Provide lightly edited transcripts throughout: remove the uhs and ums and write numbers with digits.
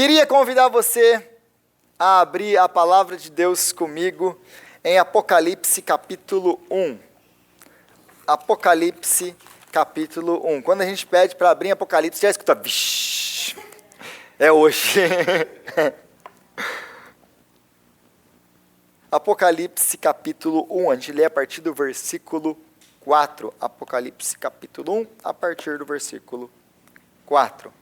Queria convidar você a abrir a palavra de Deus comigo em Apocalipse capítulo 1. Apocalipse capítulo 1. Quando a gente pede para abrir em Apocalipse, já escuta, vixi, é hoje. Apocalipse capítulo 1, a gente lê a partir do versículo 4. Apocalipse capítulo 1, a partir do versículo 4.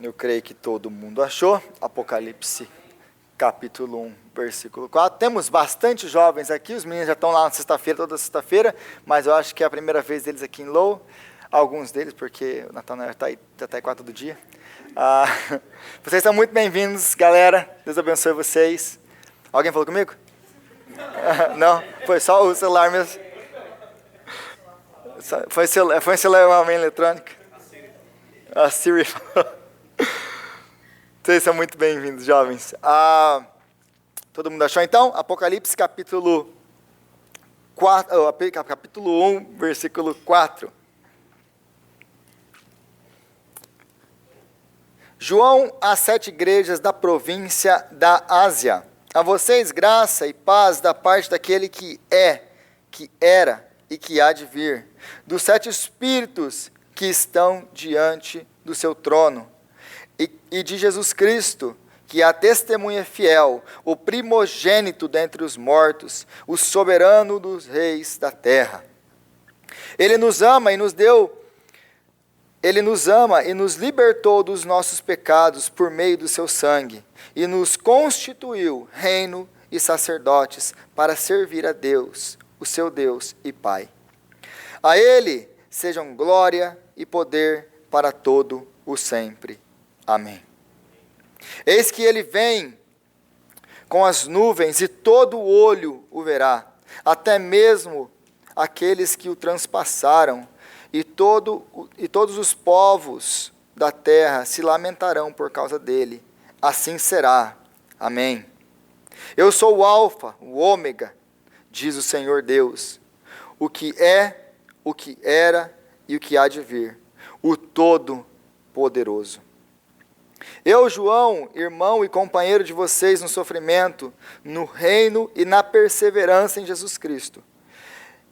Eu creio que todo mundo achou. Apocalipse capítulo 1, versículo 4. Temos bastante jovens aqui, os meninos já estão lá na sexta-feira, toda sexta-feira, mas eu acho que é a primeira vez deles aqui em Low. Alguns deles, porque o Natal já está aí 4 do dia. Vocês são muito bem-vindos, galera. Deus abençoe vocês. Alguém falou comigo? Não? Foi só o celular mesmo? Foi um celular, uma mãe eletrônica? A Siri falou. Vocês são muito bem-vindos, jovens. Todo mundo achou, então? Apocalipse capítulo 1, versículo 4. João às 7 igrejas da província da Ásia. A vocês graça e paz da parte daquele que é, que era e que há de vir, dos 7 espíritos que estão diante do seu trono, e de Jesus Cristo, que é a testemunha fiel, o primogênito dentre os mortos, o soberano dos reis da terra. Ele nos ama e nos libertou dos nossos pecados por meio do seu sangue, e nos constituiu reino e sacerdotes para servir a Deus, o seu Deus e Pai. A Ele sejam glória e poder para todo o sempre. Amém. Eis que ele vem com as nuvens e todo olho o verá, até mesmo aqueles que o transpassaram, e todos os povos da terra se lamentarão por causa dele. Assim será. Amém. Eu sou o Alfa, o Ômega, diz o Senhor Deus, o que é, o que era e o que há de vir, o Todo-Poderoso. Eu, João, irmão e companheiro de vocês no sofrimento, no reino e na perseverança em Jesus Cristo,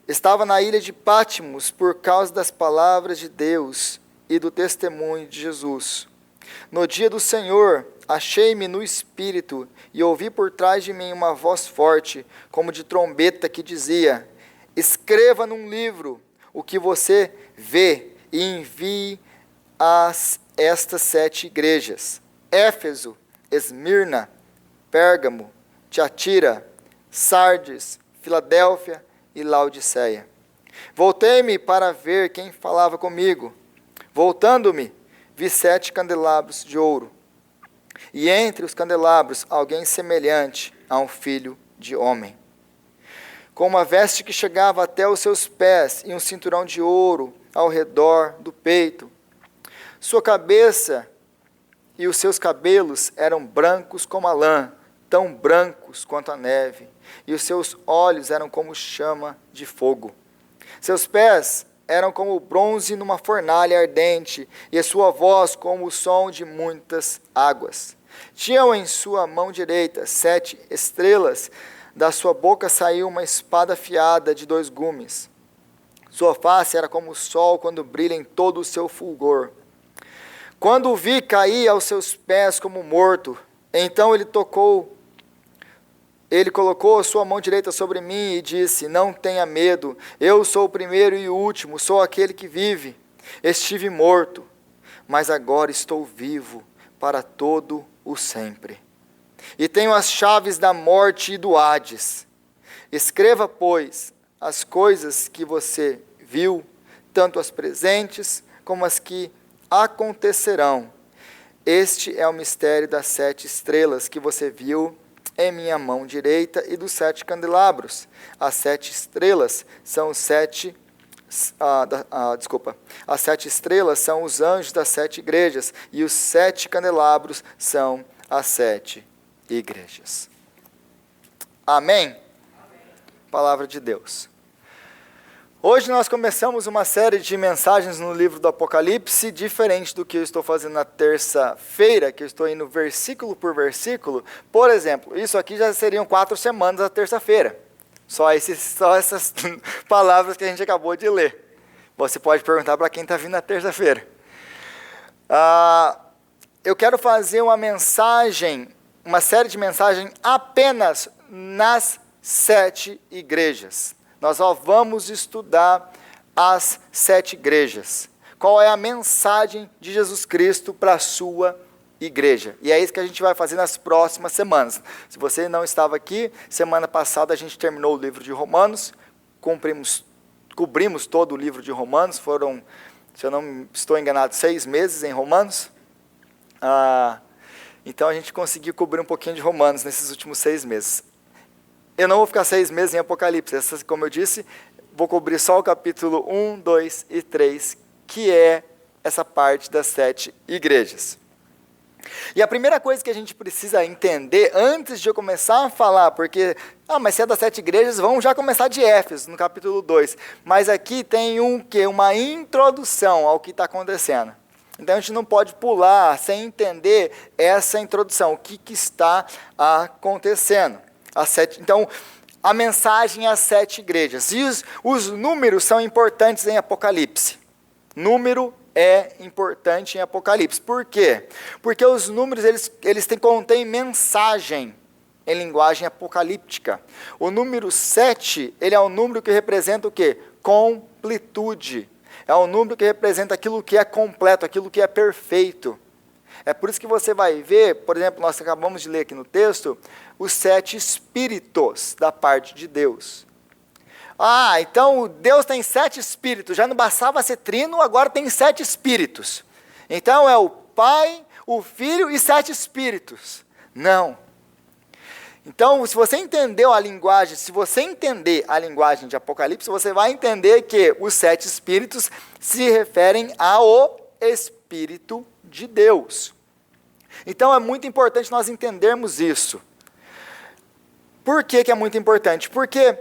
estava na ilha de Patmos por causa das palavras de Deus e do testemunho de Jesus. No dia do Senhor, achei-me no Espírito e ouvi por trás de mim uma voz forte, como de trombeta, que dizia: escreva num livro o que você vê e envie estas 7 igrejas: Éfeso, Esmirna, Pérgamo, Tiatira, Sardes, Filadélfia e Laodiceia. Voltei-me para ver quem falava comigo. Voltando-me, vi 7 candelabros de ouro, e entre os candelabros alguém semelhante a um filho de homem, com uma veste que chegava até os seus pés e um cinturão de ouro ao redor do peito. Sua cabeça e os seus cabelos eram brancos como a lã, tão brancos quanto a neve, e os seus olhos eram como chama de fogo. Seus pés eram como bronze numa fornalha ardente, e a sua voz como o som de muitas águas. Tinham em sua mão direita 7 estrelas, da sua boca saiu uma espada afiada de 2 gumes. Sua face era como o sol quando brilha em todo o seu fulgor. Quando o vi, caí aos seus pés como morto. Então ele colocou a sua mão direita sobre mim e disse: não tenha medo, eu sou o primeiro e o último, sou aquele que vive. Estive morto, mas agora estou vivo para todo o sempre. E tenho as chaves da morte e do Hades. Escreva, pois, as coisas que você viu, tanto as presentes como as que acontecerão. Este é o mistério das 7 estrelas que você viu em minha mão direita e dos 7 candelabros. As 7 estrelas são os 7... As 7 estrelas são os anjos das 7 igrejas, e os 7 candelabros são as 7 igrejas. Amém? Amém. Palavra de Deus. Hoje nós começamos uma série de mensagens no livro do Apocalipse, diferente do que eu estou fazendo na terça-feira, que eu estou indo versículo por versículo. Por exemplo, isso aqui já seriam 4 semanas da terça-feira. Só essas palavras que a gente acabou de ler. Você pode perguntar para quem está vindo na terça-feira. Eu quero fazer uma série de mensagens apenas nas 7 igrejas. Nós só vamos estudar as 7 igrejas. Qual é a mensagem de Jesus Cristo para a sua igreja? E é isso que a gente vai fazer nas próximas semanas. Se você não estava aqui, semana passada a gente terminou o livro de Romanos, cobrimos todo o livro de Romanos, foram, se eu não estou enganado, 6 meses em Romanos. Então a gente conseguiu cobrir um pouquinho de Romanos nesses últimos 6 meses. Eu não vou ficar 6 meses em Apocalipse, como eu disse, vou cobrir só o capítulo 1, 2 e 3, que é essa parte das 7 igrejas. E a primeira coisa que a gente precisa entender, antes de eu começar a falar, porque, mas se é das 7 igrejas, vamos já começar de Éfeso, no capítulo 2. Mas aqui tem uma introdução ao que está acontecendo. Então a gente não pode pular sem entender essa introdução, o que está acontecendo. Então, a mensagem às 7 igrejas. E os números são importantes em Apocalipse. Número é importante em Apocalipse. Por quê? Porque os números contêm mensagem em linguagem apocalíptica. O número 7, ele é um número que representa o quê? Completude. É um número que representa aquilo que é completo, aquilo que é perfeito. É por isso que você vai ver, por exemplo, nós acabamos de ler aqui no texto, os 7 espíritos da parte de Deus. Então Deus tem 7 espíritos, já não bastava ser trino, agora tem 7 espíritos. Então é o Pai, o Filho e 7 espíritos. Não. Então, se você entender a linguagem de Apocalipse, você vai entender que os 7 espíritos se referem ao Espírito de Deus. Então é muito importante nós entendermos isso. Por que é muito importante? Porque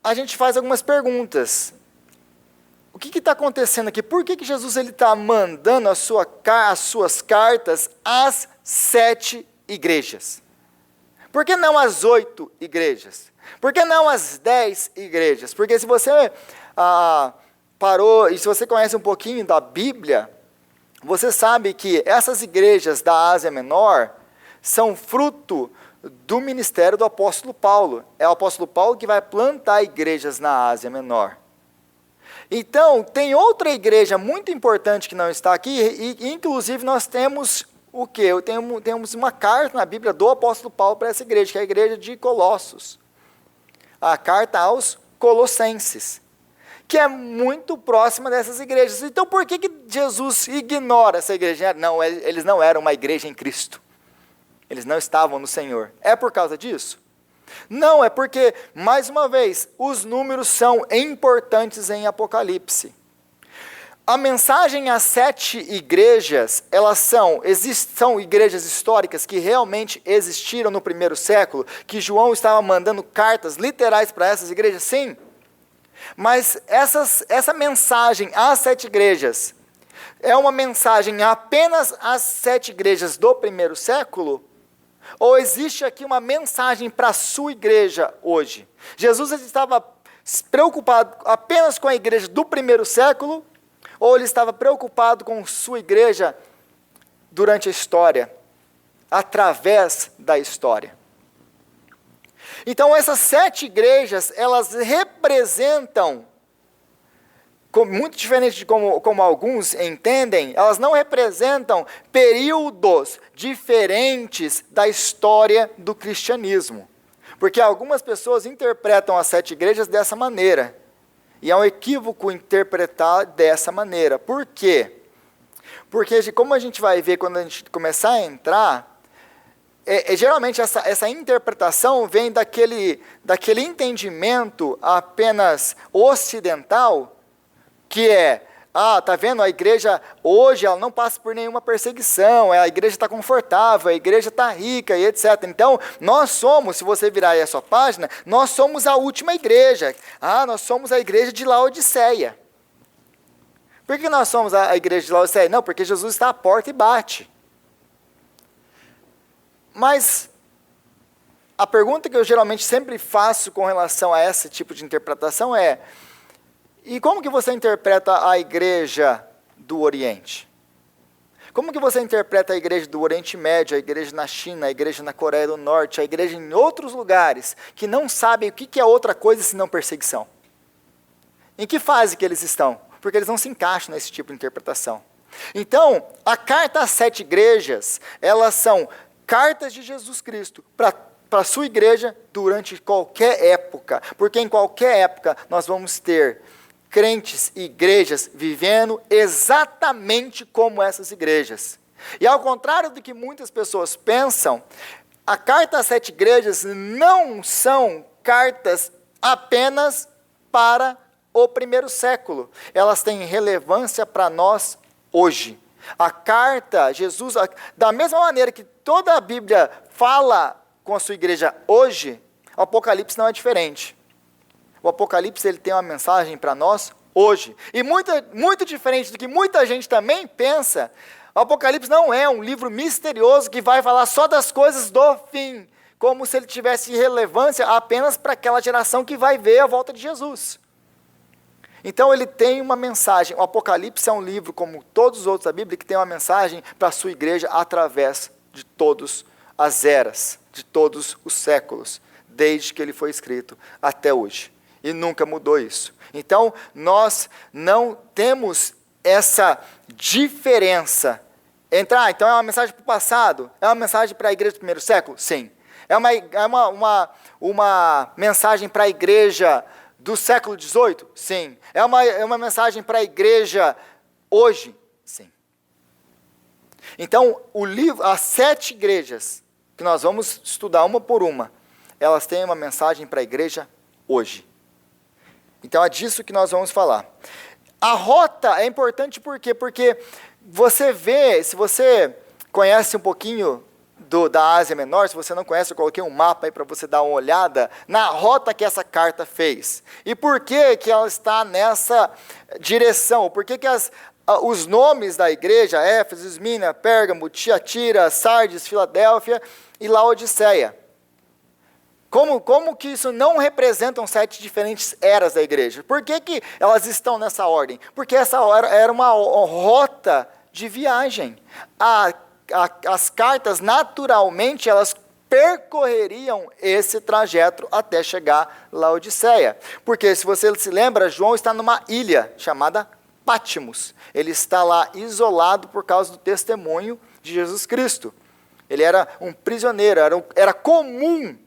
a gente faz algumas perguntas. O que está acontecendo aqui? Por que Jesus está mandando as suas cartas às 7 igrejas? Por que não às 8 igrejas? Por que não às 10 igrejas? Porque se você parou, e se você conhece um pouquinho da Bíblia, você sabe que essas igrejas da Ásia Menor são fruto do ministério do apóstolo Paulo. É o apóstolo Paulo que vai plantar igrejas na Ásia Menor. Então, tem outra igreja muito importante que não está aqui, e inclusive nós temos o quê? Temos uma carta na Bíblia do apóstolo Paulo para essa igreja, que é a igreja de Colossos. A carta aos Colossenses, que é muito próxima dessas igrejas. Então, por que Jesus ignora essa igreja? Não, eles não eram uma igreja em Cristo. Eles não estavam no Senhor. É por causa disso? Não, é porque, mais uma vez, os números são importantes em Apocalipse. A mensagem às 7 igrejas, elas são igrejas históricas que realmente existiram no primeiro século, que João estava mandando cartas literais para essas igrejas? Sim. Mas essa mensagem às 7 igrejas é uma mensagem apenas às 7 igrejas do primeiro século? Ou existe aqui uma mensagem para a sua igreja hoje? Jesus estava preocupado apenas com a igreja do primeiro século? Ou ele estava preocupado com sua igreja durante a história, através da história? Então, essas 7 igrejas, elas representam, muito diferente de como alguns entendem, elas não representam períodos diferentes da história do cristianismo. Porque algumas pessoas interpretam as 7 igrejas dessa maneira. E é um equívoco interpretar dessa maneira. Por quê? Porque, como a gente vai ver quando a gente começar a entrar, geralmente essa interpretação vem daquele entendimento apenas ocidental, que é tá vendo? A igreja hoje ela não passa por nenhuma perseguição, a igreja está confortável, a igreja está rica e etc. Então, nós somos, se você virar aí a sua página, nós somos a última igreja. Nós somos a igreja de Laodiceia. Por que nós somos a igreja de Laodiceia? Não, porque Jesus está à porta e bate. Mas a pergunta que eu geralmente sempre faço com relação a esse tipo de interpretação é: e como que você interpreta a igreja do Oriente? Como que você interpreta a igreja do Oriente Médio, a igreja na China, a igreja na Coreia do Norte, a igreja em outros lugares, que não sabem o que é outra coisa senão perseguição? Em que fase que eles estão? Porque eles não se encaixam nesse tipo de interpretação. Então, a carta às 7 igrejas, elas são cartas de Jesus Cristo para a sua igreja durante qualquer época. Porque em qualquer época nós vamos ter crentes e igrejas vivendo exatamente como essas igrejas. E ao contrário do que muitas pessoas pensam, a carta às 7 igrejas não são cartas apenas para o primeiro século. Elas têm relevância para nós hoje. A carta, Jesus, da mesma maneira que toda a Bíblia fala com a sua igreja hoje, o Apocalipse não é diferente. O Apocalipse ele tem uma mensagem para nós hoje. E muito diferente do que muita gente também pensa, o Apocalipse não é um livro misterioso que vai falar só das coisas do fim, como se ele tivesse relevância apenas para aquela geração que vai ver a volta de Jesus. Então ele tem uma mensagem. O Apocalipse é um livro, como todos os outros da Bíblia, que tem uma mensagem para a sua igreja através de todas as eras, de todos os séculos, desde que ele foi escrito até hoje. E nunca mudou isso. Então, nós não temos essa diferença entre, então é uma mensagem para o passado, é uma mensagem para a igreja do primeiro século? Sim. É uma mensagem para a igreja do século XVIII? Sim. É uma mensagem para a igreja hoje? Sim. Então, o livro, as 7 igrejas, que nós vamos estudar uma por uma, elas têm uma mensagem para a igreja hoje. Então, é disso que nós vamos falar. A rota é importante por quê? Porque você vê, se você conhece um pouquinho da Ásia Menor, se você não conhece, eu coloquei um mapa aí para você dar uma olhada na rota que essa carta fez. E por que ela está nessa direção? Por que os nomes da igreja, Éfeso, Esmirna, Pérgamo, Tiatira, Sardes, Filadélfia e Laodiceia? Como que isso não representam 7 diferentes eras da igreja? Por que elas estão nessa ordem? Porque essa era uma rota de viagem. As cartas, naturalmente, elas percorreriam esse trajeto até chegar a Laodiceia. Porque, se você se lembra, João está numa ilha chamada Patmos. Ele está lá isolado por causa do testemunho de Jesus Cristo. Ele era um prisioneiro, era comum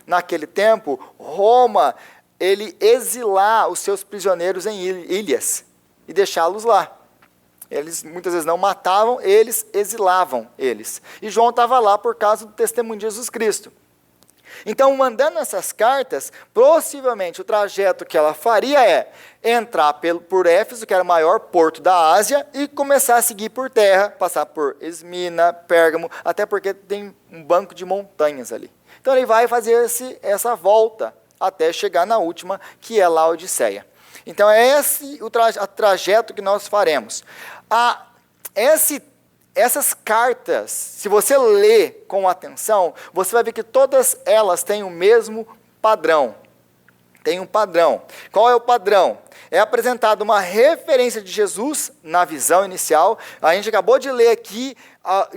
naquele tempo, Roma, ele exilar os seus prisioneiros em ilhas e deixá-los lá. Eles muitas vezes não matavam, eles exilavam eles. E João estava lá por causa do testemunho de Jesus Cristo. Então, mandando essas cartas, possivelmente o trajeto que ela faria é entrar por Éfeso, que era o maior porto da Ásia, e começar a seguir por terra, passar por Esmirna, Pérgamo, até porque tem um banco de montanhas ali. Então ele vai fazer essa volta até chegar na última, que é Laodiceia. Então é esse o trajeto que nós faremos. Essas cartas, se você ler com atenção, você vai ver que todas elas têm o mesmo padrão. Tem um padrão. Qual é o padrão? É apresentada uma referência de Jesus na visão inicial. A gente acabou de ler aqui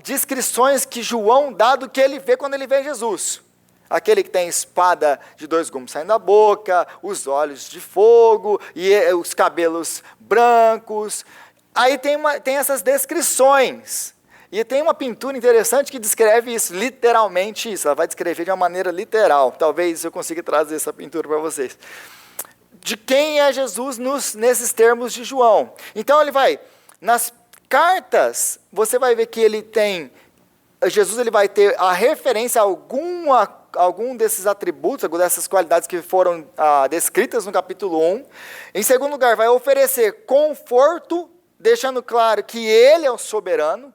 descrições que João dá do que ele vê quando ele vê Jesus. Aquele que tem espada de 2 gumes saindo da boca, os olhos de fogo, e os cabelos brancos. Aí tem essas descrições. E tem uma pintura interessante que descreve isso, literalmente isso. Ela vai descrever de uma maneira literal. Talvez eu consiga trazer essa pintura para vocês. De quem é Jesus nesses termos de João. Então ele vai, nas cartas, você vai ver que Jesus ele vai ter a referência a algum desses atributos, dessas qualidades que foram descritas no capítulo 1. Em segundo lugar, vai oferecer conforto deixando claro que ele é o soberano,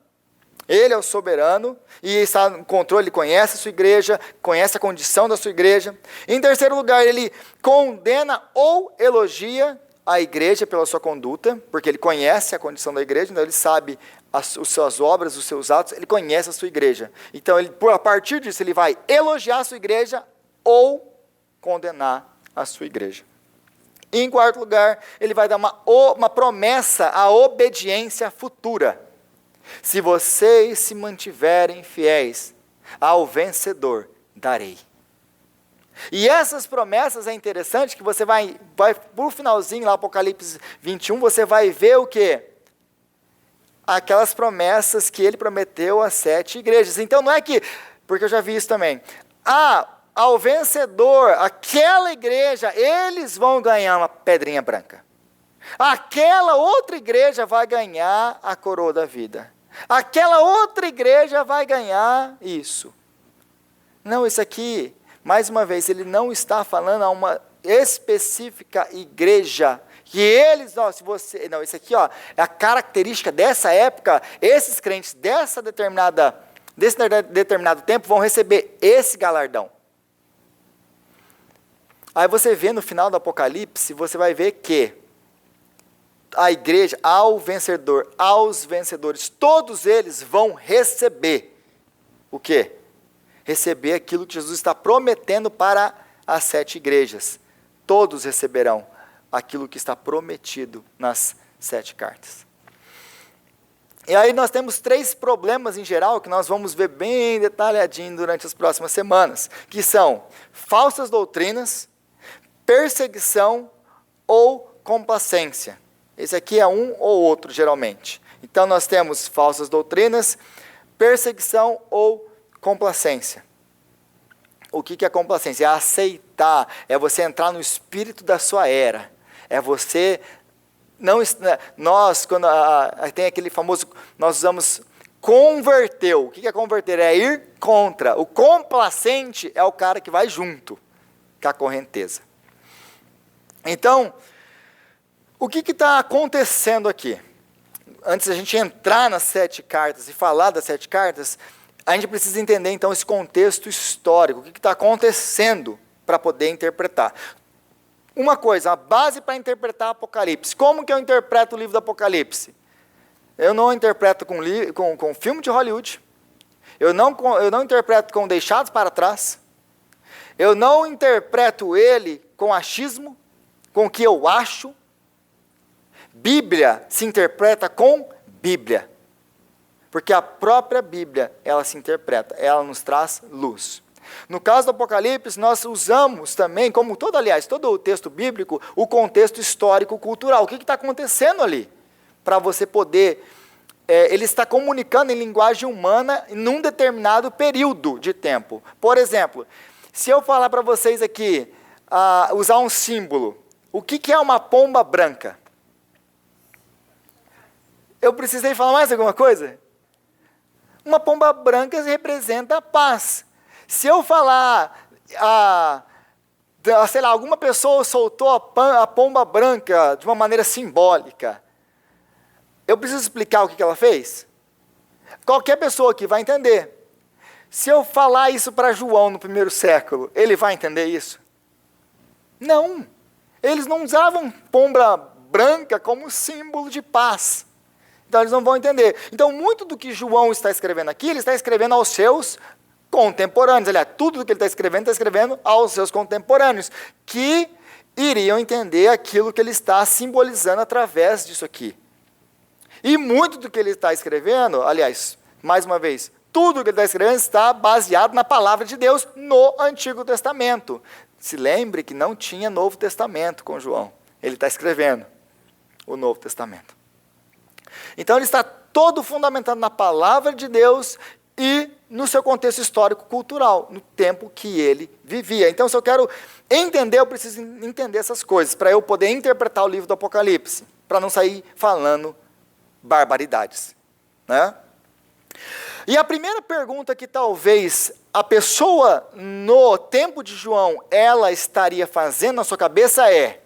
e está no controle, ele conhece a sua igreja, conhece a condição da sua igreja. Em terceiro lugar, ele condena ou elogia a igreja pela sua conduta, porque ele conhece a condição da igreja, então ele sabe as suas obras, os seus atos, ele conhece a sua igreja. Então, a partir disso, ele vai elogiar a sua igreja ou condenar a sua igreja. E em quarto lugar, ele vai dar uma promessa à obediência futura. Se vocês se mantiverem fiéis ao vencedor, darei. E essas promessas é interessante que você vai para o finalzinho, lá Apocalipse 21, você vai ver o quê? Aquelas promessas que ele prometeu às 7 igrejas. Então não é que, porque eu já vi isso também, ao vencedor, aquela igreja, eles vão ganhar uma pedrinha branca. Aquela outra igreja vai ganhar a coroa da vida. Aquela outra igreja vai ganhar isso. Não, isso aqui, mais uma vez, ele não está falando a uma específica igreja. Que eles, isso aqui, é a característica dessa época, esses crentes desse determinado tempo vão receber esse galardão. Aí você vê no final do Apocalipse, você vai ver que a igreja, aos vencedores, todos eles vão receber o quê? Receber aquilo que Jesus está prometendo para as 7 igrejas. Todos receberão aquilo que está prometido nas 7 cartas. E aí nós temos 3 problemas em geral que nós vamos ver bem detalhadinho durante as próximas semanas, que são falsas doutrinas, perseguição ou complacência. Esse aqui é um ou outro, geralmente. Então, nós temos falsas doutrinas, perseguição ou complacência. O que é complacência? É aceitar, é você entrar no espírito da sua era. É você... Nós, quando tem aquele famoso... Nós usamos converteu. O que é converter? É ir contra. O complacente é o cara que vai junto com a correnteza. Então... O que está acontecendo aqui? Antes da gente entrar nas 7 cartas e falar das 7 cartas, a gente precisa entender, então, esse contexto histórico. O que está acontecendo para poder interpretar? Uma coisa, a base para interpretar Apocalipse. Como que eu interpreto o livro do Apocalipse? Eu não interpreto com filme de Hollywood. Eu não interpreto com Deixados para Trás. Eu não interpreto ele com achismo, com o que eu acho. Bíblia se interpreta com Bíblia, porque a própria Bíblia, ela se interpreta, ela nos traz luz. No caso do Apocalipse, nós usamos também, como todo o texto bíblico, o contexto histórico-cultural. O que está acontecendo ali? Para você poder... ele está comunicando em linguagem humana num determinado período de tempo. Por exemplo, se eu falar para vocês aqui, usar um símbolo, o que é uma pomba branca? Eu precisei falar mais alguma coisa? Uma pomba branca representa a paz. Se eu falar, sei lá, alguma pessoa soltou a pomba branca de uma maneira simbólica, eu preciso explicar o que ela fez? Qualquer pessoa aqui vai entender. Se eu falar isso para João no 1º século, ele vai entender isso? Não. Eles não usavam pomba branca como símbolo de paz. Então, eles não vão entender. Então, muito do que João está escrevendo aqui, ele está escrevendo aos seus contemporâneos. Aliás, tudo do que ele está escrevendo aos seus contemporâneos, que iriam entender aquilo que ele está simbolizando através disso aqui. E muito do que ele está escrevendo, aliás, mais uma vez, tudo que ele está escrevendo está baseado na palavra de Deus no Antigo Testamento. Se lembre que não tinha Novo Testamento com João. Ele está escrevendo o Novo Testamento. Então, ele está todo fundamentado na palavra de Deus e no seu contexto histórico-cultural, no tempo que ele vivia. Então, se eu quero entender, eu preciso entender essas coisas, para eu poder interpretar o livro do Apocalipse, para não sair falando barbaridades. Né? E a primeira pergunta que talvez a pessoa, no tempo de João, ela estaria fazendo na sua cabeça é: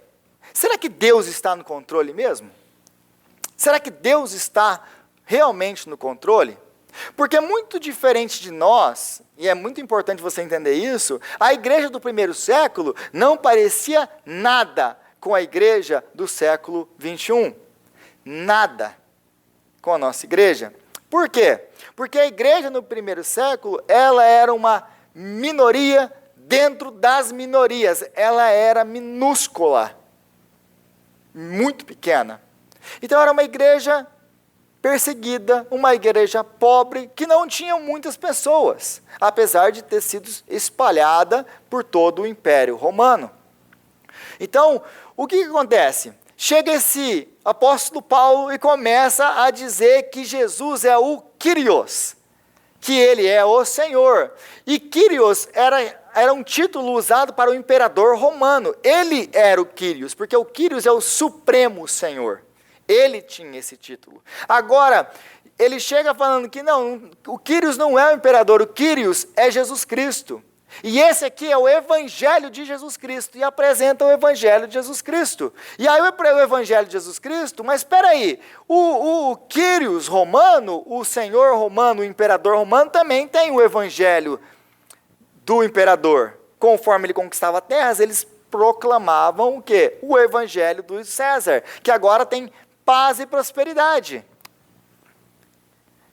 será que Deus está no controle mesmo? Será que Deus está realmente no controle? Porque é muito diferente de nós, e é muito importante você entender isso, a igreja do primeiro século não parecia nada com a igreja do século 21. Nada com a nossa igreja. Por quê? Porque a igreja no primeiro século, ela era uma minoria dentro das minorias. Ela era minúscula, muito pequena. Então era uma igreja perseguida, uma igreja pobre, que não tinha muitas pessoas, apesar de ter sido espalhada por todo o Império Romano. Então, o que acontece? Chega esse apóstolo Paulo e começa a dizer que Jesus é o Kyrios, que ele é o Senhor. E Kyrios era um título usado para o imperador romano. Ele era o Kyrios, porque o Kyrios é o supremo Senhor. Ele tinha esse título. Agora, ele chega falando que não, o Kyrios não é o imperador, o Kyrios é Jesus Cristo. E esse aqui é o Evangelho de Jesus Cristo, e apresenta o Evangelho de Jesus Cristo. E aí o Evangelho de Jesus Cristo, mas espera aí, o Kyrios romano, o Senhor romano, o imperador romano, também tem o Evangelho do imperador. Conforme ele conquistava terras, eles proclamavam o quê? O Evangelho do César, que agora tem paz e prosperidade.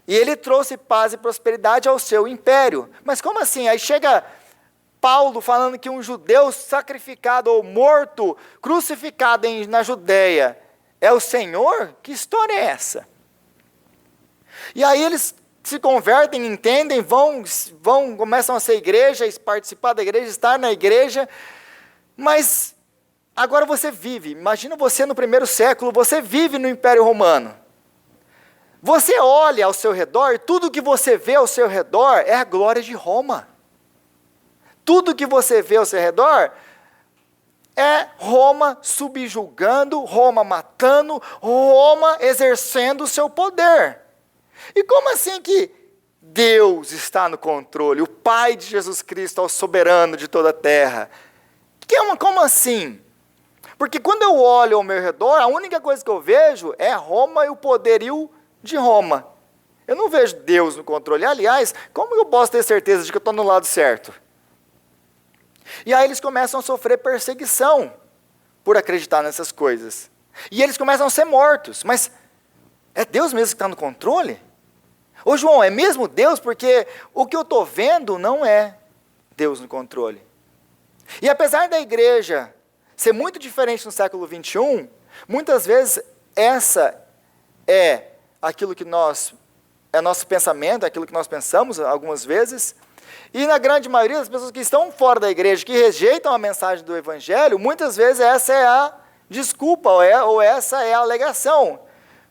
E ele trouxe paz e prosperidade ao seu império. Mas como assim? Aí chega Paulo falando que um judeu sacrificado ou morto, crucificado na Judéia, é o Senhor? Que história é essa? E aí eles se convertem, entendem, começam a ser igreja, participar da igreja, estar na igreja, mas agora você vive, imagina você no primeiro século, você vive no Império Romano. Você olha ao seu redor e tudo que você vê ao seu redor é a glória de Roma. Tudo que você vê ao seu redor é Roma subjugando, Roma matando, Roma exercendo o seu poder. E como assim que Deus está no controle? O Pai de Jesus Cristo é o soberano de toda a terra. Como assim? Porque quando eu olho ao meu redor, a única coisa que eu vejo é Roma e o poderio de Roma. Eu não vejo Deus no controle. Aliás, como eu posso ter certeza de que eu estou no lado certo? E aí eles começam a sofrer perseguição por acreditar nessas coisas. E eles começam a ser mortos. Mas é Deus mesmo que está no controle? Ô João, é mesmo Deus? Porque o que eu estou vendo não é Deus no controle. E apesar da igreja ser muito diferente no século 21, muitas vezes essa é aquilo que é nosso pensamento, é aquilo que nós pensamos algumas vezes, e na grande maioria das pessoas que estão fora da igreja, que rejeitam a mensagem do Evangelho, muitas vezes essa é a desculpa, ou essa é a alegação.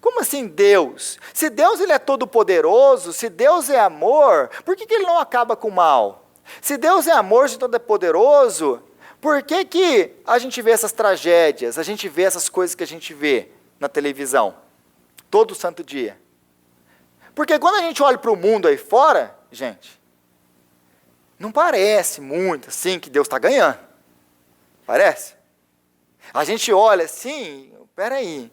Como assim Deus? Se Deus ele é todo poderoso, se Deus é amor, por que ele não acaba com o mal? Se Deus é amor, se todo é poderoso, por que a gente vê essas tragédias, a gente vê essas coisas que a gente vê na televisão, todo santo dia? Porque quando a gente olha para o mundo aí fora, gente, não parece muito assim que Deus está ganhando. Parece? A gente olha assim, peraí.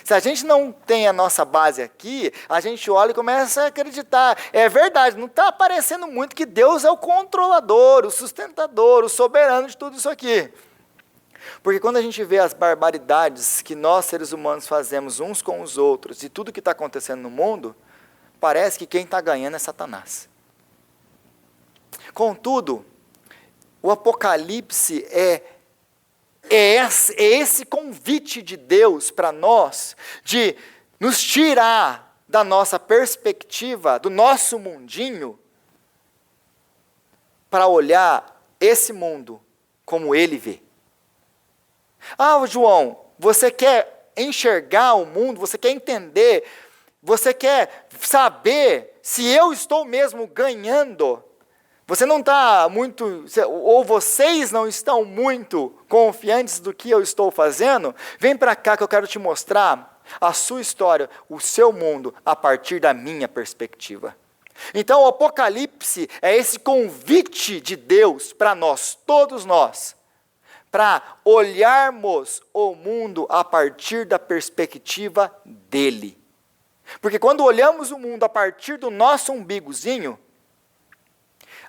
Se a gente não tem a nossa base aqui, a gente olha e começa a acreditar. É verdade, não está parecendo muito que Deus é o controlador, o sustentador, o soberano de tudo isso aqui. Porque quando a gente vê as barbaridades que nós, seres humanos, fazemos uns com os outros, e tudo que está acontecendo no mundo, parece que quem está ganhando é Satanás. Contudo, o Apocalipse é esse convite de Deus para nós, de nos tirar da nossa perspectiva, do nosso mundinho, para olhar esse mundo como Ele vê. Ah, João, você quer enxergar o mundo, você quer entender, você quer saber se eu estou mesmo ganhando. Você não está muito, ou vocês não estão muito confiantes do que eu estou fazendo? Vem para cá que eu quero te mostrar a sua história, o seu mundo, a partir da minha perspectiva. Então o Apocalipse é esse convite de Deus para nós, todos nós, para olharmos o mundo a partir da perspectiva dele. Porque quando olhamos o mundo a partir do nosso umbigozinho,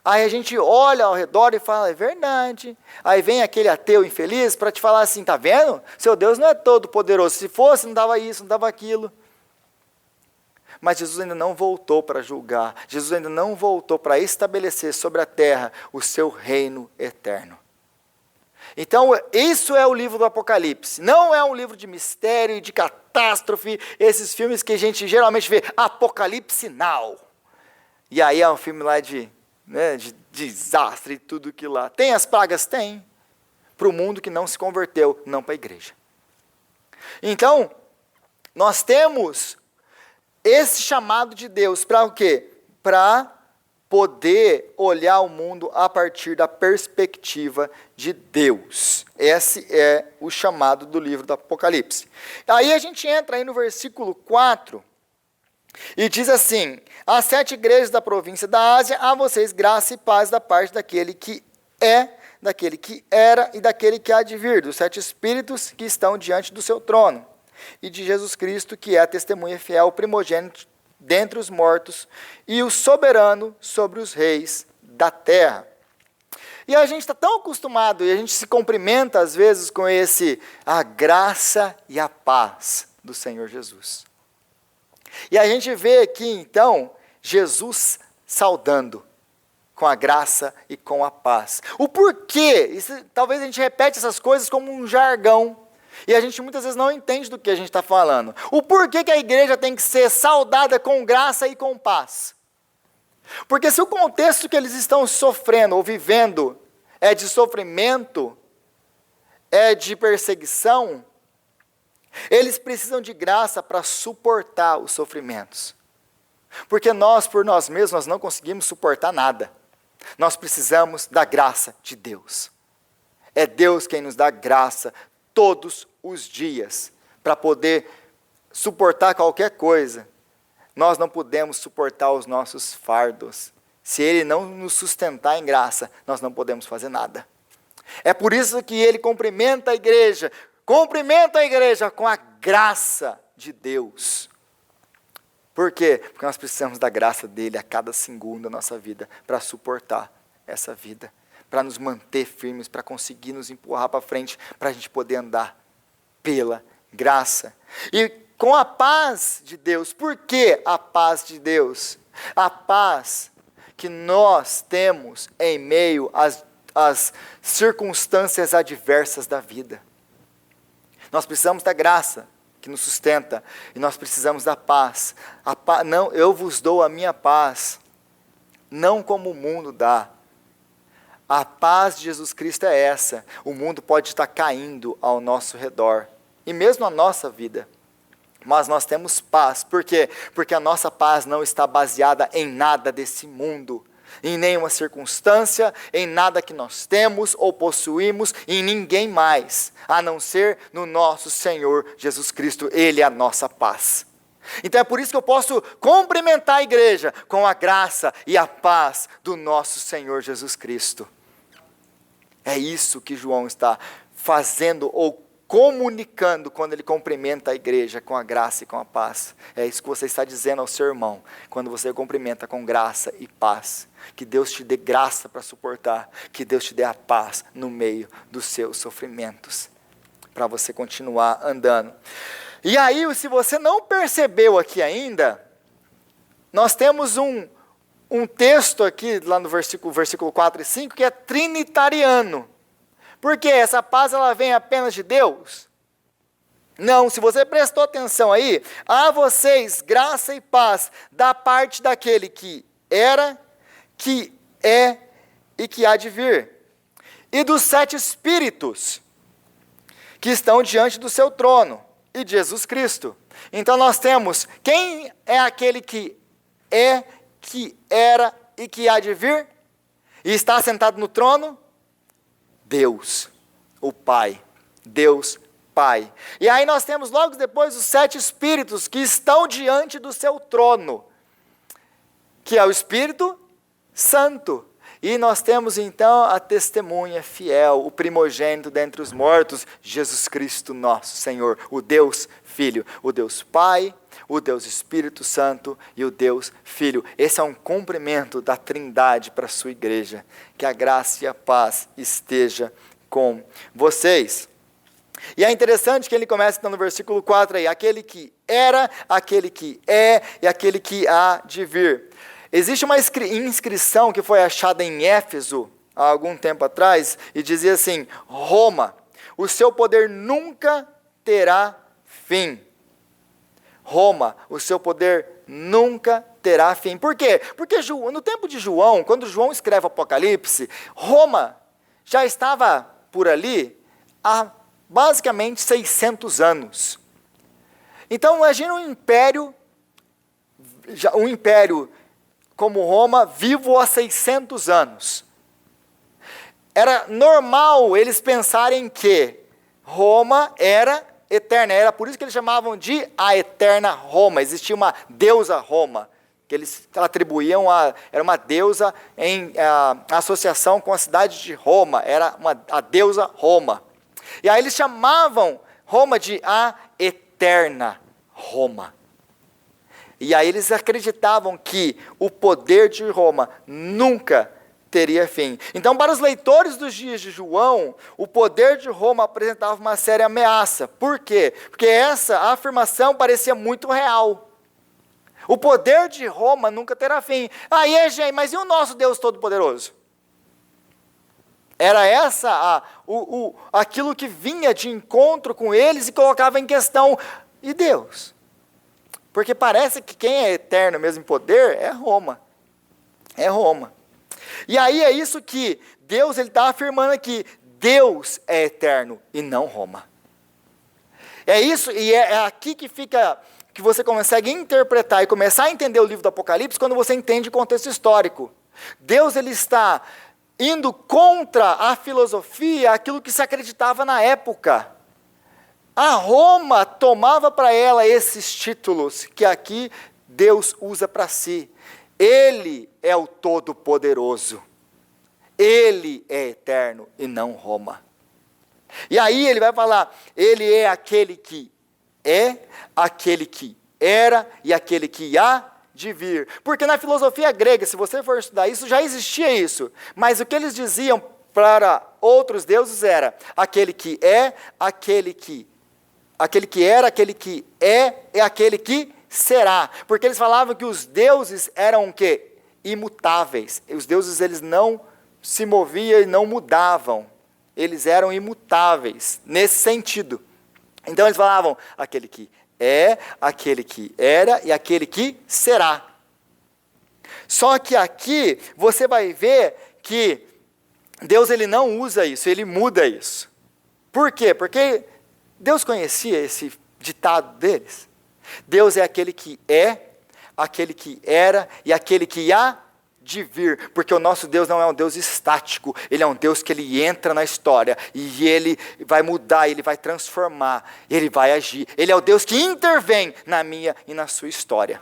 aí a gente olha ao redor e fala, é verdade. Aí vem aquele ateu infeliz para te falar assim, tá vendo? Seu Deus não é todo poderoso. Se fosse, não dava isso, não dava aquilo. Mas Jesus ainda não voltou para julgar. Jesus ainda não voltou para estabelecer sobre a terra o seu reino eterno. Então, isso é o livro do Apocalipse. Não é um livro de mistério, de catástrofe, esses filmes que a gente geralmente vê, Apocalipse Now. E aí é um filme lá de desastre e tudo que lá. Tem as pragas? Tem. Para o mundo que não se converteu, não para a igreja. Então, nós temos esse chamado de Deus para o quê? Para poder olhar o mundo a partir da perspectiva de Deus. Esse é o chamado do livro do Apocalipse. Aí a gente entra aí no versículo 4 e diz assim: às 7 igrejas da província da Ásia, a vocês graça e paz da parte daquele que é, daquele que era e daquele que há de vir, dos 7 espíritos que estão diante do seu trono, e de Jesus Cristo, que é a testemunha fiel, o primogênito dentre os mortos, e o soberano sobre os reis da terra. E a gente está tão acostumado, e a gente se cumprimenta às vezes com a graça e a paz do Senhor Jesus. E a gente vê aqui então, Jesus saudando com a graça e com a paz. O porquê? Talvez a gente repete essas coisas como um jargão, e a gente muitas vezes não entende do que a gente está falando. O porquê que a igreja tem que ser saudada com graça e com paz? Porque se o contexto que eles estão sofrendo ou vivendo é de sofrimento, é de perseguição, eles precisam de graça para suportar os sofrimentos. Porque nós, por nós mesmos, nós não conseguimos suportar nada. Nós precisamos da graça de Deus. É Deus quem nos dá graça todos os dias, para poder suportar qualquer coisa. Nós não podemos suportar os nossos fardos. Se Ele não nos sustentar em graça, nós não podemos fazer nada. É por isso que Ele cumprimenta a igreja com a graça de Deus. Por quê? Porque nós precisamos da graça dEle a cada segundo da nossa vida, para suportar essa vida, para nos manter firmes, para conseguir nos empurrar para frente, para a gente poder andar pela graça. E com a paz de Deus. Por que a paz de Deus? A paz que nós temos em meio às circunstâncias adversas da vida. Nós precisamos da graça que nos sustenta, e nós precisamos da paz. Não, eu vos dou a minha paz, não como o mundo dá. A paz de Jesus Cristo é essa. O mundo pode estar caindo ao nosso redor, e mesmo a nossa vida. Mas nós temos paz. Por quê? Porque a nossa paz não está baseada em nada desse mundo, em nenhuma circunstância, em nada que nós temos ou possuímos, em ninguém mais, a não ser no nosso Senhor Jesus Cristo. Ele é a nossa paz. Então é por isso que eu posso cumprimentar a igreja com a graça e a paz do nosso Senhor Jesus Cristo. É isso que João está fazendo ou comunicando quando ele cumprimenta a igreja com a graça e com a paz. É isso que você está dizendo ao seu irmão, quando você cumprimenta com graça e paz. Que Deus te dê graça para suportar, que Deus te dê a paz no meio dos seus sofrimentos, para você continuar andando. E aí, se você não percebeu aqui ainda, nós temos um texto aqui, lá no versículo 4 e 5, que é trinitariano. Porque essa paz ela vem apenas de Deus? Não, se você prestou atenção aí, a vocês graça e paz da parte daquele que era, que é e que há de vir, e dos 7 espíritos que estão diante do seu trono, e de Jesus Cristo. Então nós temos, quem é aquele que é, que era e que há de vir, e está sentado no trono? Deus, o Pai. Deus, Pai. E aí nós temos logo depois os 7 espíritos que estão diante do seu trono, que é o Espírito Santo. E nós temos então a testemunha fiel, o primogênito dentre os mortos, Jesus Cristo nosso Senhor, o Deus Filho, o Deus Pai, o Deus Espírito Santo e o Deus Filho. Esse é um cumprimento da Trindade para a sua igreja. Que a graça e a paz esteja com vocês. E é interessante que ele começa então no versículo 4 aí, aquele que era, aquele que é e aquele que há de vir. Existe uma inscrição que foi achada em Éfeso há algum tempo atrás e dizia assim: Roma, o seu poder nunca terá fim. Roma, o seu poder nunca terá fim. Por quê? Porque no tempo de João, quando João escreve o Apocalipse, Roma já estava por ali há basicamente 600 anos. Então imagina um império como Roma vivo há 600 anos. Era normal eles pensarem que Roma era eterna, era por isso que eles chamavam de a eterna Roma. Existia uma deusa Roma, que eles atribuíam era uma deusa em associação com a cidade de Roma, era a deusa Roma. E aí eles chamavam Roma de a eterna Roma. E aí eles acreditavam que o poder de Roma nunca teria fim. Então, para os leitores dos dias de João, o poder de Roma apresentava uma séria ameaça. Por quê? Porque essa afirmação parecia muito real. O poder de Roma nunca terá fim. Gente, mas e o nosso Deus Todo-Poderoso? Era aquilo que vinha de encontro com eles e colocava em questão, e Deus? Porque parece que quem é eterno mesmo em poder é Roma. É Roma. E aí é isso que Deus está afirmando aqui. Deus é eterno e não Roma. É isso, e é aqui que você consegue interpretar e começar a entender o livro do Apocalipse quando você entende o contexto histórico. Deus ele está indo contra a filosofia, aquilo que se acreditava na época. A Roma tomava para ela esses títulos que aqui Deus usa para si. Ele é o Todo-Poderoso. Ele é eterno e não Roma. E aí ele vai falar, ele é aquele que é, aquele que era e aquele que há de vir. Porque na filosofia grega, se você for estudar isso, já existia isso. Mas o que eles diziam para outros deuses era aquele que é, aquele que era, aquele que é e aquele que será. Porque eles falavam que os deuses eram o quê? Imutáveis. Os deuses eles não se moviam e não mudavam. Eles eram imutáveis, nesse sentido. Então eles falavam, aquele que é, aquele que era e aquele que será. Só que aqui você vai ver que Deus ele não usa isso, ele muda isso. Por quê? Porque Deus conhecia esse ditado deles. Deus é aquele que é, aquele que era e aquele que há de vir, porque o nosso Deus não é um Deus estático, ele é um Deus que ele entra na história, e ele vai mudar, ele vai transformar, ele vai agir, ele é o Deus que intervém na minha e na sua história.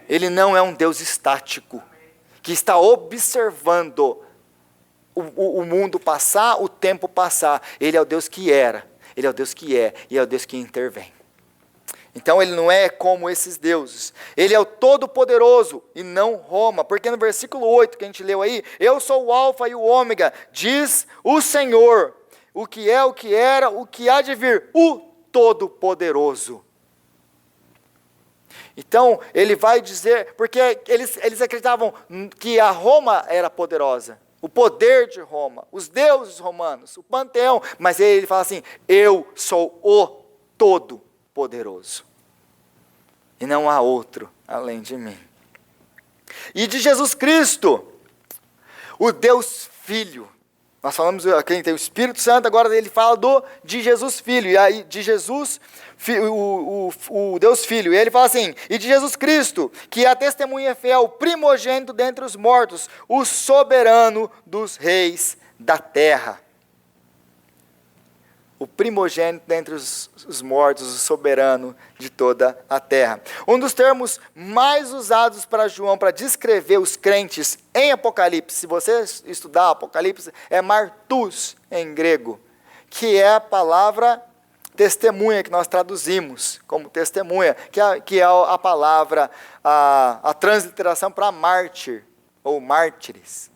Ele não é um Deus estático, que está observando o mundo passar, o tempo passar. Ele é o Deus que era, ele é o Deus que é, e é o Deus que intervém. Então ele não é como esses deuses. Ele é o Todo-Poderoso e não Roma. Porque no versículo 8 que a gente leu aí, eu sou o Alfa e o Ômega, diz o Senhor, o que é, o que era, o que há de vir, o Todo-Poderoso. Então ele vai dizer, porque eles acreditavam que a Roma era poderosa, o poder de Roma, os deuses romanos, o panteão, mas ele fala assim, eu sou o Todo-Poderoso. E não há outro além de mim. E de Jesus Cristo, o Deus Filho. Nós falamos aqui, tem o Espírito Santo, agora ele fala de Jesus Filho. E aí, de Jesus, o Deus Filho. E ele fala assim, e de Jesus Cristo, que é a testemunha fiel, primogênito dentre os mortos, o soberano dos reis da terra. o primogênito dentre os mortos, o soberano de toda a terra. Um dos termos mais usados para João para descrever os crentes em Apocalipse, se você estudar Apocalipse, é martus em grego, que é a palavra testemunha, que nós traduzimos como testemunha, que é a palavra, a transliteração para mártir, ou mártires.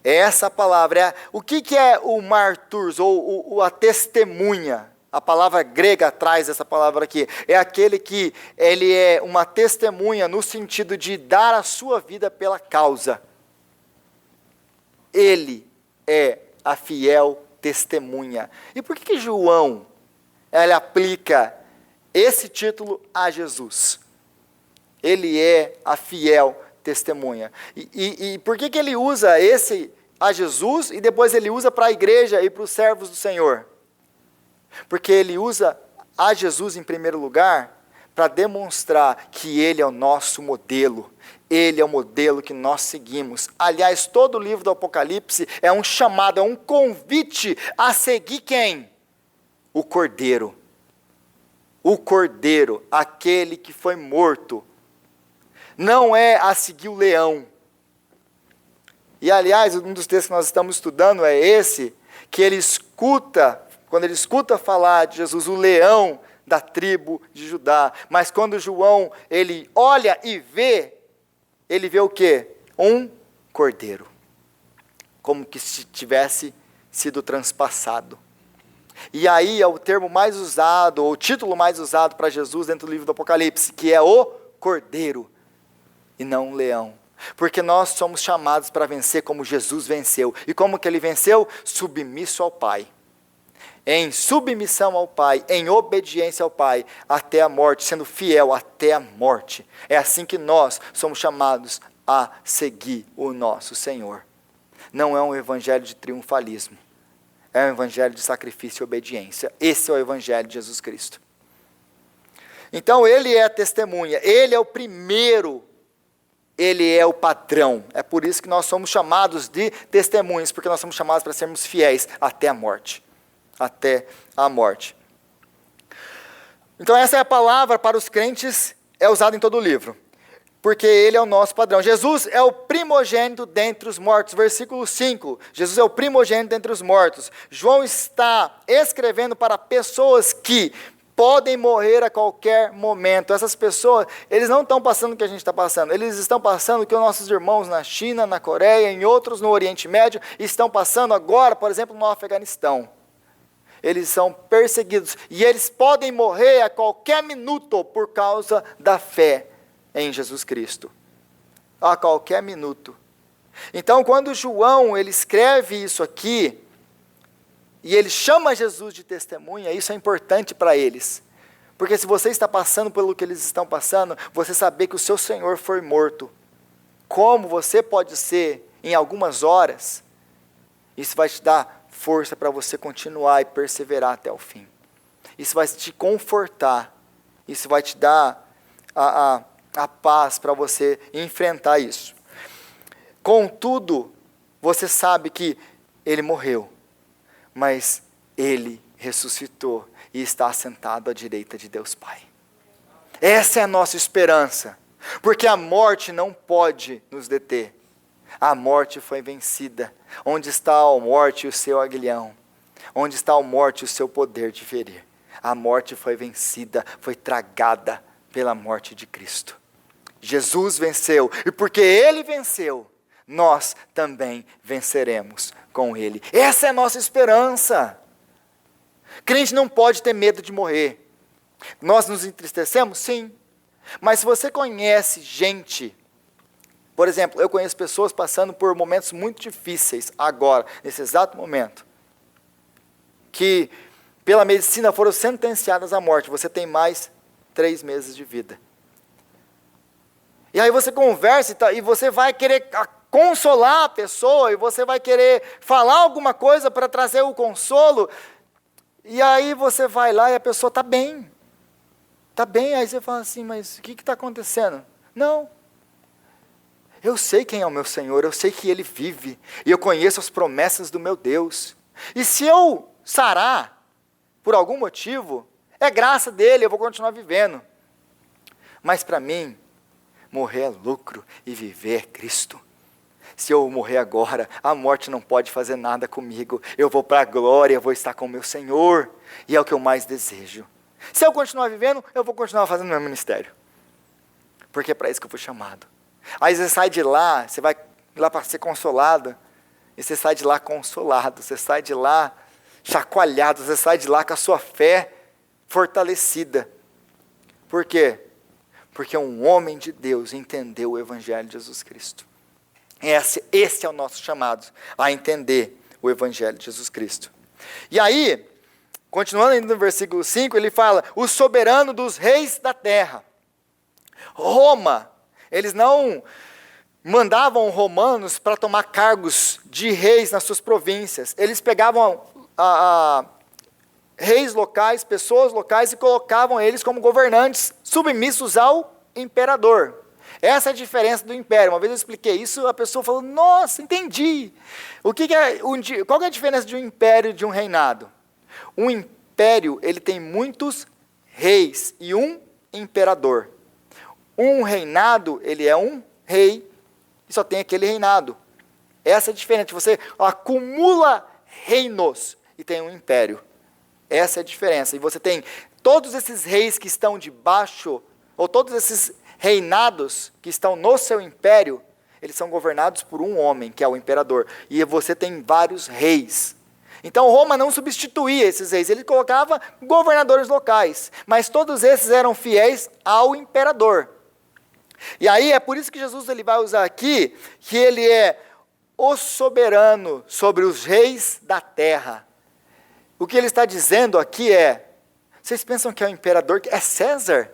Essa palavra, o que é o marturs, ou a testemunha? A palavra grega traz essa palavra aqui. É aquele que ele é uma testemunha no sentido de dar a sua vida pela causa. Ele é a fiel testemunha. E por que João ele aplica esse título a Jesus? Ele é a fiel testemunha. E por que ele usa esse a Jesus e depois ele usa para a igreja e para os servos do Senhor? Porque ele usa a Jesus em primeiro lugar para demonstrar que ele é o nosso modelo. Ele é o modelo que nós seguimos. Aliás, todo o livro do Apocalipse é um chamado, é um convite a seguir quem? O Cordeiro. O Cordeiro, aquele que foi morto. Não é a seguir o leão. E, aliás, um dos textos que nós estamos estudando é esse, que ele escuta, quando ele escuta falar de Jesus, o leão da tribo de Judá. Mas quando João, ele olha e vê, ele vê o quê? Um cordeiro. Como que se tivesse sido transpassado. E aí é o termo mais usado, ou o título mais usado para Jesus dentro do livro do Apocalipse, que é o cordeiro, e não um leão. Porque nós somos chamados para vencer como Jesus venceu. E como que ele venceu? Submisso ao Pai. Em submissão ao Pai, em obediência ao Pai, até a morte, sendo fiel até a morte. É assim que nós somos chamados a seguir o nosso Senhor. Não é um evangelho de triunfalismo. É um evangelho de sacrifício e obediência. Esse é o evangelho de Jesus Cristo. Então ele é a testemunha, ele é o primeiro, ele é o padrão. É por isso que nós somos chamados de testemunhas, porque nós somos chamados para sermos fiéis até a morte. Até a morte. Então essa é a palavra para os crentes, é usada em todo o livro. Porque ele é o nosso padrão. Jesus é o primogênito dentre os mortos. Versículo 5. Jesus é o primogênito dentre os mortos. João está escrevendo para pessoas que podem morrer a qualquer momento. Essas pessoas, eles não estão passando o que a gente está passando. Eles estão passando o que os nossos irmãos na China, na Coreia, em outros no Oriente Médio, estão passando agora, por exemplo, no Afeganistão. Eles são perseguidos. E eles podem morrer a qualquer minuto por causa da fé em Jesus Cristo. A qualquer minuto. Então, quando João ele escreve isso aqui, e ele chama Jesus de testemunha, isso é importante para eles. Porque se você está passando pelo que eles estão passando, você saber que o seu Senhor foi morto, como você pode ser em algumas horas, isso vai te dar força para você continuar e perseverar até o fim. Isso vai te confortar, isso vai te dar a paz para você enfrentar isso. Contudo, você sabe que ele morreu, mas ele ressuscitou e está sentado à direita de Deus Pai. Essa é a nossa esperança, porque a morte não pode nos deter. A morte foi vencida. Onde está a morte e o seu aguilhão? Onde está a morte e o seu poder de ferir? A morte foi vencida, foi tragada pela morte de Cristo. Jesus venceu, e porque ele venceu, nós também venceremos com ele. Essa é a nossa esperança. Crente não pode ter medo de morrer. Nós nos entristecemos? Sim. Mas se você conhece gente, por exemplo, eu conheço pessoas passando por momentos muito difíceis agora, nesse exato momento, que pela medicina foram sentenciadas à morte. Você tem mais 3 meses de vida. E aí você conversa e você vai querer consolar a pessoa, e você vai querer falar alguma coisa para trazer o consolo, e aí você vai lá e a pessoa está bem. Está bem, aí você fala assim, mas o que está acontecendo? Não. Eu sei quem é o meu Senhor, eu sei que Ele vive, e eu conheço as promessas do meu Deus. E se eu sarar, por algum motivo, é graça dele, eu vou continuar vivendo. Mas para mim, morrer é lucro e viver é Cristo. Se eu morrer agora, a morte não pode fazer nada comigo. Eu vou para a glória, eu vou estar com o meu Senhor. E é o que eu mais desejo. Se eu continuar vivendo, eu vou continuar fazendo meu ministério. Porque é para isso que eu fui chamado. Aí você sai de lá, você vai lá para ser consolado. E você sai de lá consolado. Você sai de lá chacoalhado. Você sai de lá com a sua fé fortalecida. Por quê? Porque um homem de Deus entendeu o Evangelho de Jesus Cristo. Esse é o nosso chamado, a entender o Evangelho de Jesus Cristo. E aí, continuando ainda no versículo 5, ele fala, o soberano dos reis da terra. Roma, eles não mandavam romanos para tomar cargos de reis nas suas províncias. Eles pegavam reis locais, pessoas locais, e colocavam eles como governantes submissos ao imperador. Essa é a diferença do império. Uma vez eu expliquei isso, a pessoa falou, nossa, entendi. Qual é a diferença de um império e de um reinado? Um império, ele tem muitos reis e um imperador. Um reinado, ele é um rei e só tem aquele reinado. Essa é a diferença. Você acumula reinos e tem um império. Essa é a diferença. E você tem todos esses reis que estão debaixo, ou todos esses reinados que estão no seu império, eles são governados por um homem, que é o imperador. E você tem vários reis. Então Roma não substituía esses reis, ele colocava governadores locais. Mas todos esses eram fiéis ao imperador. E aí é por isso que Jesus ele vai usar aqui, que ele é o soberano sobre os reis da terra. O que ele está dizendo aqui é, vocês pensam que é o imperador, é César?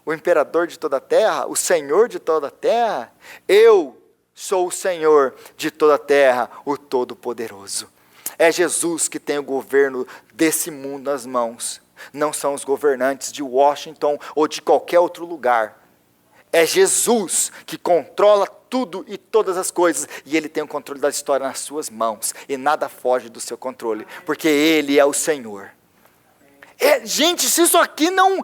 O imperador de toda a terra, o Senhor de toda a terra? Eu sou o Senhor de toda a terra, o Todo-Poderoso. É Jesus que tem o governo desse mundo nas mãos. Não são os governantes de Washington ou de qualquer outro lugar. É Jesus que controla tudo e todas as coisas. E Ele tem o controle da história nas suas mãos. E nada foge do seu controle, porque Ele é o Senhor. Gente, se isso aqui não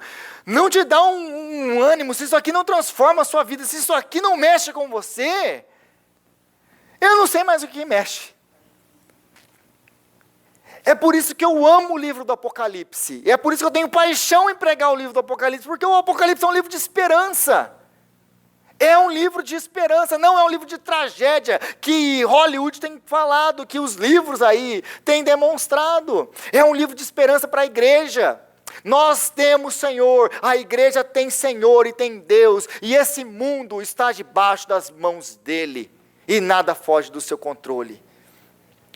te dá um ânimo, se isso aqui não transforma a sua vida, se isso aqui não mexe com você, eu não sei mais o que mexe. É por isso que eu amo o livro do Apocalipse. É por isso que eu tenho paixão em pregar o livro do Apocalipse, porque o Apocalipse é um livro de esperança. É um livro de esperança, não é um livro de tragédia, que Hollywood tem falado, que os livros aí têm demonstrado. É um livro de esperança para a igreja. Nós temos Senhor, a igreja tem Senhor e tem Deus, e esse mundo está debaixo das mãos dEle, e nada foge do seu controle.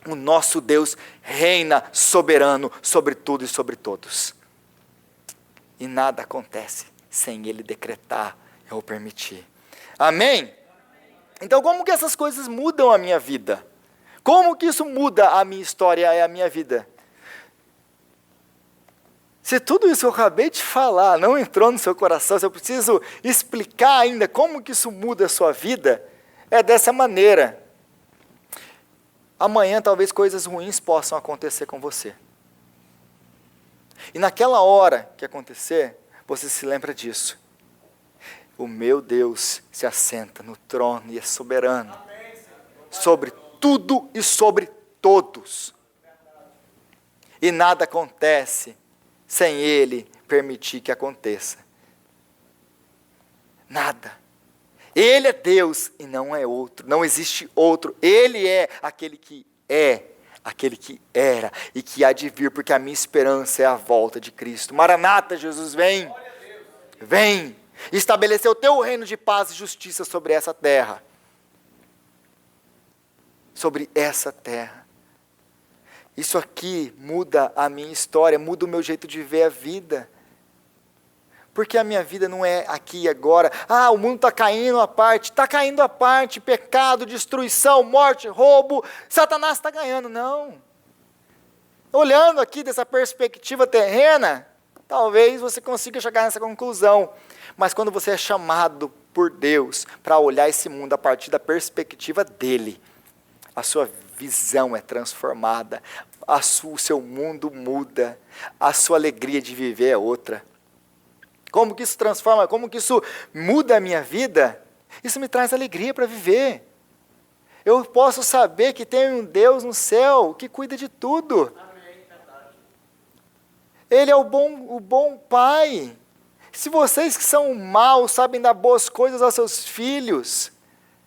O nosso Deus reina soberano sobre tudo e sobre todos. E nada acontece sem Ele decretar ou permitir. Amém? Então como que essas coisas mudam a minha vida? Como que isso muda a minha história e a minha vida? Se tudo isso que eu acabei de falar não entrou no seu coração, se eu preciso explicar ainda como que isso muda a sua vida, é dessa maneira. Amanhã talvez coisas ruins possam acontecer com você. E naquela hora que acontecer, você se lembra disso. O meu Deus se assenta no trono e é soberano sobre tudo e sobre todos. E nada acontece sem Ele permitir que aconteça. Nada. Ele é Deus e não é outro, não existe outro. Ele é, aquele que era e que há de vir, porque a minha esperança é a volta de Cristo. Maranata, Jesus, vem. Vem. Estabeleceu o teu reino de paz e justiça sobre essa terra. Sobre essa terra. Isso aqui muda a minha história, muda o meu jeito de ver a vida. Porque a minha vida não é aqui e agora. O mundo está caindo à parte. Está caindo à parte. Pecado, destruição, morte, roubo. Satanás está ganhando. Não. Olhando aqui dessa perspectiva terrena, talvez você consiga chegar nessa conclusão. Mas quando você é chamado por Deus para olhar esse mundo a partir da perspectiva dele, a sua visão é transformada. o seu mundo muda, a sua alegria de viver é outra. Como que isso transforma, como que isso muda a minha vida? Isso me traz alegria para viver. Eu posso saber que tem um Deus no céu que cuida de tudo. Ele é o bom pai. Se vocês que são maus sabem dar boas coisas aos seus filhos,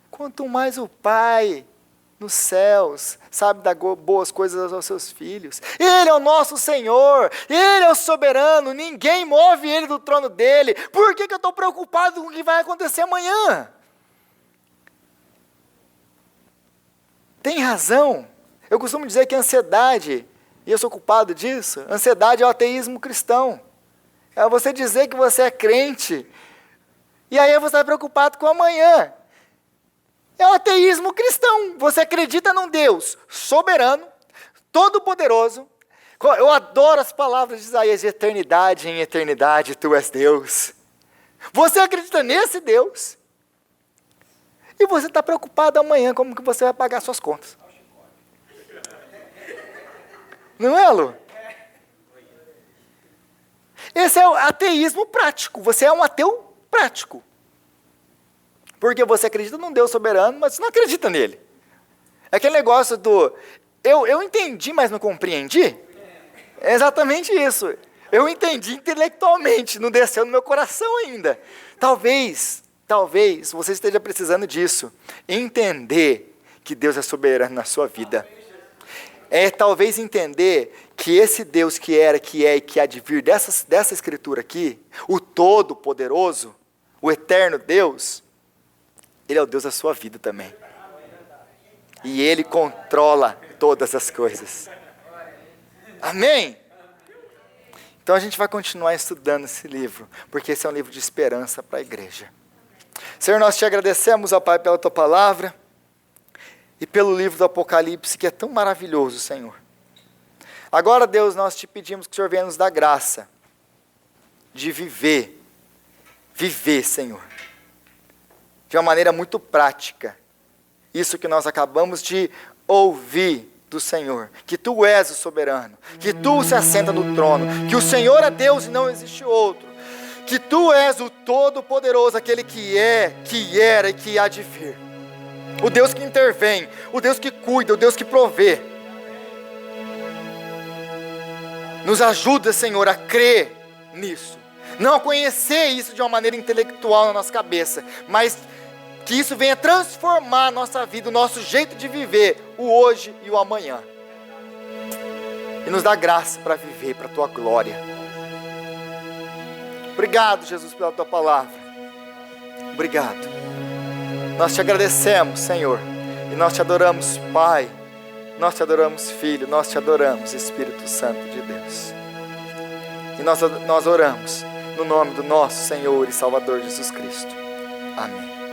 quanto mais o pai nos céus sabe dar boas coisas aos seus filhos. Ele é o nosso Senhor, Ele é o soberano, ninguém move Ele do trono dEle. Por que eu estou preocupado com o que vai acontecer amanhã? Tem razão. Eu costumo dizer que a ansiedade, e eu sou culpado disso, ansiedade é o ateísmo cristão. É você dizer que você é crente, e aí você está preocupado com amanhã. É o ateísmo cristão. Você acredita num Deus soberano, todo-poderoso. Eu adoro as palavras de Isaías, de eternidade em eternidade, tu és Deus. Você acredita nesse Deus, e você está preocupado amanhã, como que você vai pagar suas contas. Não é, Lu? Esse é o ateísmo prático. Você é um ateu prático. Porque você acredita num Deus soberano, mas você não acredita nele. É aquele negócio do... Eu entendi, mas não compreendi. É exatamente isso. Eu entendi intelectualmente, não desceu no meu coração ainda. Talvez você esteja precisando disso. Entender que Deus é soberano na sua vida. Talvez entender que esse Deus que era, que é e que há de vir dessa escritura aqui, o Todo-Poderoso, o Eterno Deus, Ele é o Deus da sua vida também. E Ele controla todas as coisas. Amém? Então a gente vai continuar estudando esse livro, porque esse é um livro de esperança para a igreja. Senhor, nós te agradecemos, ó Pai, pela tua palavra e pelo livro do Apocalipse, que é tão maravilhoso, Senhor. Agora, Deus, nós te pedimos que o Senhor venha nos dar graça de viver, Senhor, de uma maneira muito prática, isso que nós acabamos de ouvir do Senhor, que Tu és o soberano, que Tu se assenta no trono, que o Senhor é Deus e não existe outro, que Tu és o Todo-Poderoso, aquele que é, que era e que há de vir, o Deus que intervém, o Deus que cuida, o Deus que provê. Nos ajuda, Senhor, a crer nisso, não a conhecer isso de uma maneira intelectual na nossa cabeça, mas que isso venha transformar a nossa vida, o nosso jeito de viver, o hoje e o amanhã. E nos dá graça para viver para a Tua glória. Obrigado, Jesus, pela Tua palavra. Obrigado. Nós te agradecemos, Senhor, e nós te adoramos, Pai, nós te adoramos, Filho, nós te adoramos, Espírito Santo de Deus. E nós oramos no nome do nosso Senhor e Salvador Jesus Cristo. Amém.